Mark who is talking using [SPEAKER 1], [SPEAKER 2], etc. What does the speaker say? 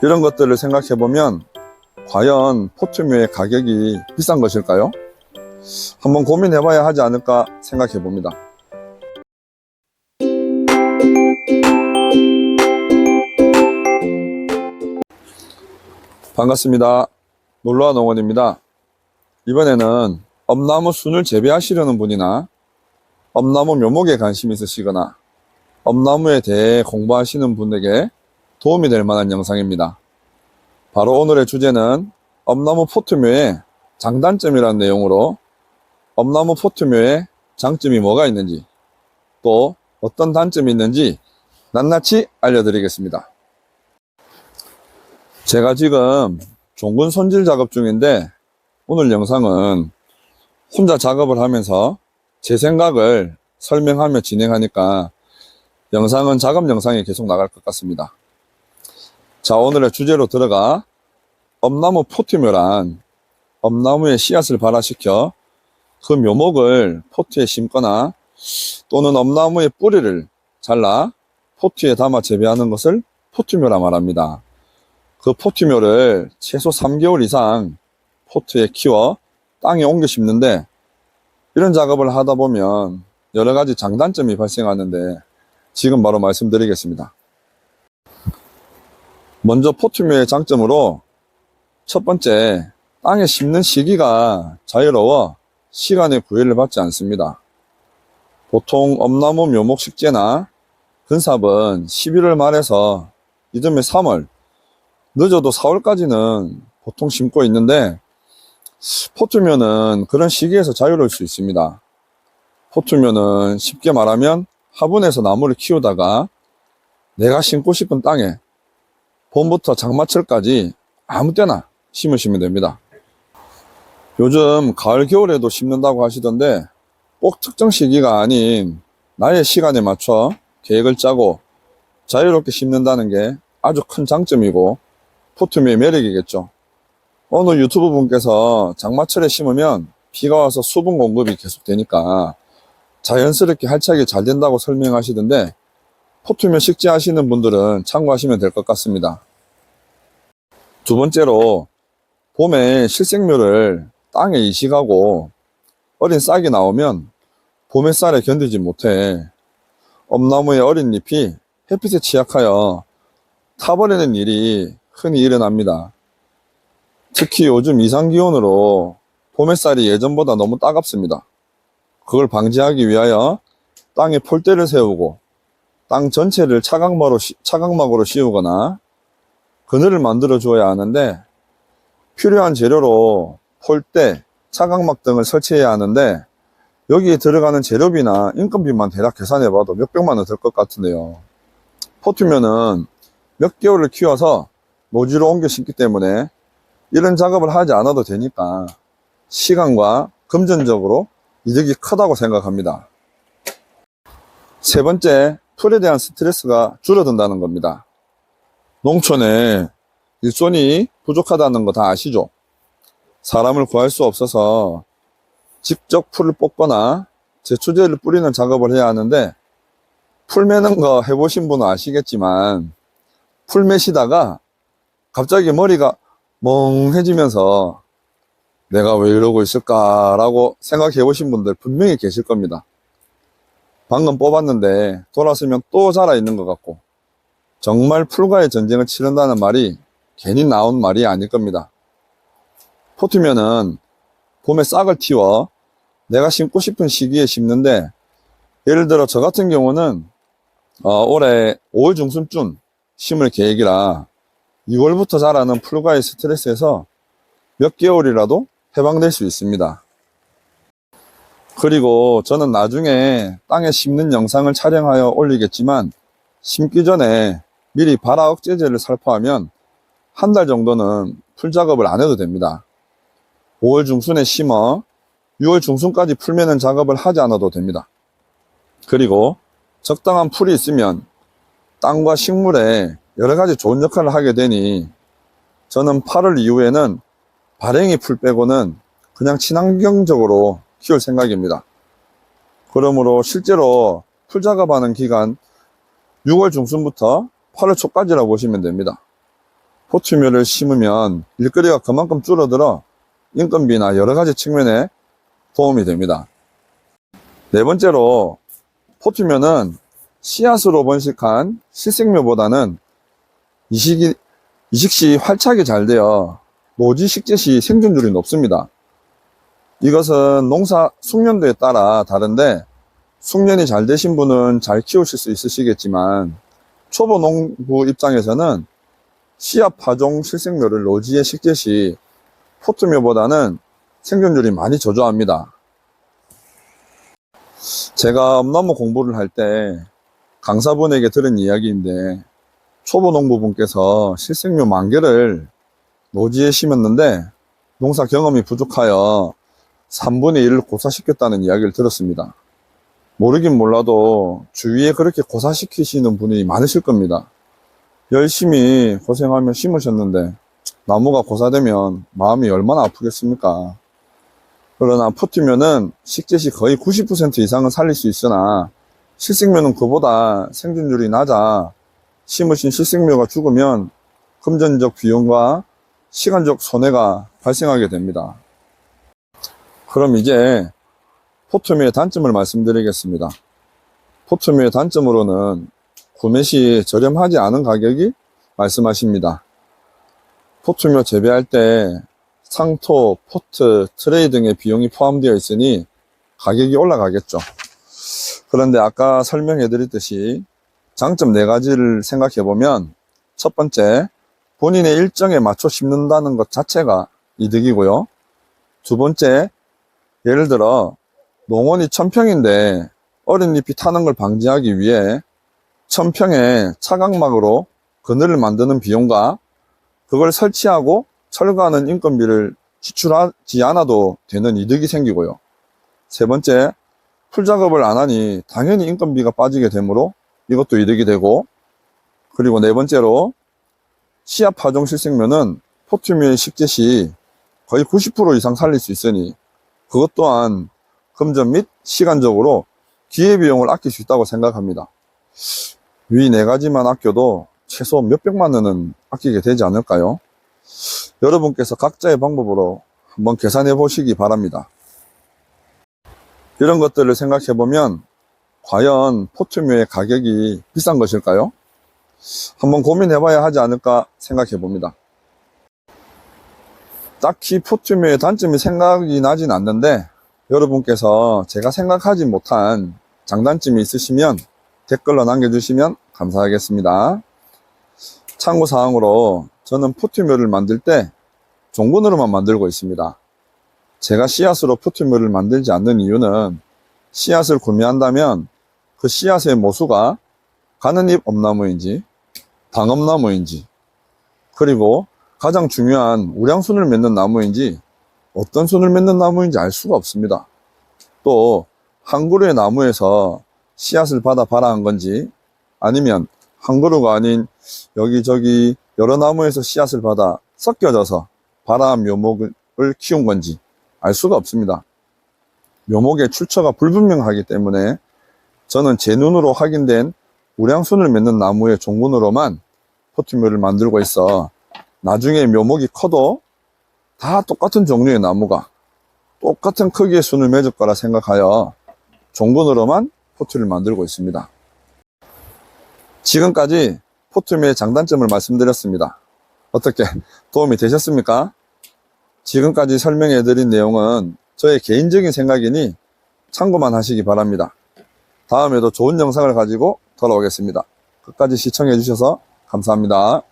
[SPEAKER 1] 이런 것들을 생각해 보면 과연 포트묘의 가격이 비싼 것일까요? 한번 고민해 봐야 하지 않을까 생각해 봅니다. 반갑습니다. 놀러와 농원입니다. 이번에는 엄나무 순을 재배하시려는 분이나 엄나무 묘목에 관심이 있으시거나 엄나무에 대해 공부하시는 분에게 도움이 될 만한 영상입니다. 바로 오늘의 주제는 엄나무 포트묘의 장단점이라는 내용으로 엄나무 포트묘의 장점이 뭐가 있는지, 또 어떤 단점이 있는지 낱낱이 알려드리겠습니다. 제가 지금 종근 손질 작업 중인데 오늘 영상은 혼자 작업을 하면서 제 생각을 설명하며 진행하니까 영상은 작업 영상이 계속 나갈 것 같습니다. 자, 오늘의 주제로 들어가 엄나무 포트묘란 엄나무의 씨앗을 발화시켜 그 묘목을 포트에 심거나 또는 엄나무의 뿌리를 잘라 포트에 담아 재배하는 것을 포트묘라 말합니다. 그 포트묘를 최소 3개월 이상 포트에 키워 땅에 옮겨 심는데 이런 작업을 하다 보면 여러 가지 장단점이 발생하는데 지금 바로 말씀드리겠습니다. 먼저 포트묘의 장점으로 첫 번째, 땅에 심는 시기가 자유로워 시간의 구애를 받지 않습니다. 보통 엄나무 묘목 식재나 근삽은 11월 말에서 이듬해 3월, 늦어도 4월까지는 보통 심고 있는데 포트묘는 그런 시기에서 자유로울 수 있습니다. 포트묘는 쉽게 말하면 화분에서 나무를 키우다가 내가 심고 싶은 땅에 봄부터 장마철까지 아무 때나 심으시면 됩니다. 요즘 가을 겨울에도 심는다고 하시던데 꼭 특정 시기가 아닌 나의 시간에 맞춰 계획을 짜고 자유롭게 심는다는 게 아주 큰 장점이고 포트묘의 매력이겠죠. 어느 유튜브 분께서 장마철에 심으면 비가 와서 수분 공급이 계속 되니까 자연스럽게 활착이 잘 된다고 설명하시던데 포트묘 식재하시는 분들은 참고하시면 될 것 같습니다. 두 번째로 봄에 실생묘를 땅에 이식하고 어린 싹이 나오면 봄의 쌀에 견디지 못해 엄나무의 어린 잎이 햇빛에 취약하여 타버리는 일이 흔히 일어납니다. 특히 요즘 이상기온으로 봄의 쌀이 예전보다 너무 따갑습니다. 그걸 방지하기 위하여 땅에 폴대를 세우고 땅 전체를 차각막으로 씌우거나 그늘을 만들어 주어야 하는데 필요한 재료로 폴대, 차각막 등을 설치해야 하는데 여기에 들어가는 재료비나 인건비만 대략 계산해봐도 몇백만 원 들 것 같은데요. 포트묘는 몇 개월을 키워서 노지로 옮겨 심기 때문에 이런 작업을 하지 않아도 되니까 시간과 금전적으로 이득이 크다고 생각합니다. 세 번째, 풀에 대한 스트레스가 줄어든다는 겁니다. 농촌에 일손이 부족하다는 거 다 아시죠? 사람을 구할 수 없어서 직접 풀을 뽑거나 제초제를 뿌리는 작업을 해야 하는데 풀 매는 거 해보신 분은 아시겠지만 풀 매시다가 갑자기 머리가 멍해지면서 내가 왜 이러고 있을까라고 생각해 보신 분들 분명히 계실 겁니다. 방금 뽑았는데 돌아서면 또 자라 있는 것 같고 정말 풀과의 전쟁을 치른다는 말이 괜히 나온 말이 아닐 겁니다. 포트묘는 봄에 싹을 틔워 내가 심고 싶은 시기에 심는데 예를 들어 저 같은 경우는 올해 5월 중순쯤 심을 계획이라 2월부터 자라는 풀과의 스트레스에서 몇 개월이라도 해방될 수 있습니다. 그리고 저는 나중에 땅에 심는 영상을 촬영하여 올리겠지만 심기 전에 미리 발화 억제제를 살포하면 한 달 정도는 풀 작업을 안 해도 됩니다. 5월 중순에 심어 6월 중순까지 풀 매는 작업을 하지 않아도 됩니다. 그리고 적당한 풀이 있으면 땅과 식물에 여러 가지 좋은 역할을 하게 되니 저는 8월 이후에는 발행이 풀 빼고는 그냥 친환경적으로 키울 생각입니다. 그러므로 실제로 풀 작업하는 기간 6월 중순부터 8월 초까지라고 보시면 됩니다. 포트묘를 심으면 일거리가 그만큼 줄어들어 인건비나 여러 가지 측면에 도움이 됩니다. 네 번째로, 포트묘는 씨앗으로 번식한 실생묘보다는 이식시 활착이 잘 되어 노지 식재 시 생존율이 높습니다. 이것은 농사 숙련도에 따라 다른데, 숙련이 잘 되신 분은 잘 키우실 수 있으시겠지만 초보 농부 입장에서는 씨앗 파종 실생묘를 노지에 식재 시 포트묘보다는 생존율이 많이 저조합니다. 제가 엄나무 공부를 할 때 강사분에게 들은 이야기인데, 초보 농부분께서 실생묘 10,000개를 노지에 심었는데 농사 경험이 부족하여 3분의 1을 고사시켰다는 이야기를 들었습니다. 모르긴 몰라도 주위에 그렇게 고사시키시는 분이 많으실 겁니다. 열심히 고생하며 심으셨는데 나무가 고사되면 마음이 얼마나 아프겠습니까? 그러나 포트묘는 식재 시 거의 90% 이상은 살릴 수 있으나 실생묘는 그보다 생존율이 낮아 심으신 실생묘가 죽으면 금전적 비용과 시간적 손해가 발생하게 됩니다. 그럼 이제 포트묘의 단점을 말씀드리겠습니다. 포트묘의 단점으로는 구매 시 저렴하지 않은 가격이 말씀하십니다. 포트묘 재배할 때 상토, 포트, 트레이 등의 비용이 포함되어 있으니 가격이 올라가겠죠. 그런데 아까 설명해 드렸듯이 장점 4가지를 생각해 보면, 첫 번째, 본인의 일정에 맞춰 심는다는 것 자체가 이득이고요. 두 번째, 예를 들어 농원이 1000평인데 어린 잎이 타는 걸 방지하기 위해 1000평에 차각막으로 그늘을 만드는 비용과 그걸 설치하고 철거하는 인건비를 지출하지 않아도 되는 이득이 생기고요. 세 번째, 풀 작업을 안 하니 당연히 인건비가 빠지게 되므로 이것도 이득이 되고, 그리고 네 번째로 씨앗 파종 실생묘는 포트묘의 식재 시 거의 90% 이상 살릴 수 있으니 그것 또한 금전 및 시간적으로 기회비용을 아낄 수 있다고 생각합니다. 위 4가지만 아껴도 최소 몇백만 원은 아끼게 되지 않을까요? 여러분께서 각자의 방법으로 한번 계산해 보시기 바랍니다. 이런 것들을 생각해 보면 과연 포트묘의 가격이 비싼 것일까요? 한번 고민해 봐야 하지 않을까 생각해 봅니다. 딱히 포트묘의 단점이 생각이 나진 않는데, 여러분께서 제가 생각하지 못한 장단점이 있으시면 댓글로 남겨주시면 감사하겠습니다. 참고사항으로 저는 포트묘를 만들 때 종군으로만 만들고 있습니다. 제가 씨앗으로 포트묘를 만들지 않는 이유는, 씨앗을 구매한다면 그 씨앗의 모수가 가는잎 엄나무인지 당엄나무인지, 그리고 가장 중요한 우량순을 맺는 나무인지 어떤 순을 맺는 나무인지 알 수가 없습니다. 또 한 그루의 나무에서 씨앗을 받아 발화한 건지, 아니면 한 그루가 아닌 여기저기 여러 나무에서 씨앗을 받아 섞여져서 발화한 묘목을 키운 건지 알 수가 없습니다. 묘목의 출처가 불분명하기 때문에 저는 제 눈으로 확인된 우량순을 맺는 나무의 종군으로만 포트묘를 만들고 있어 나중에 묘목이 커도 다 똑같은 종류의 나무가 똑같은 크기의 순을 맺을 거라 생각하여 종군으로만 포트를 만들고 있습니다. 지금까지 포트묘의 장단점을 말씀드렸습니다. 어떻게 도움이 되셨습니까? 지금까지 설명해 드린 내용은 저의 개인적인 생각이니 참고만 하시기 바랍니다. 다음에도 좋은 영상을 가지고 돌아오겠습니다. 끝까지 시청해 주셔서 감사합니다.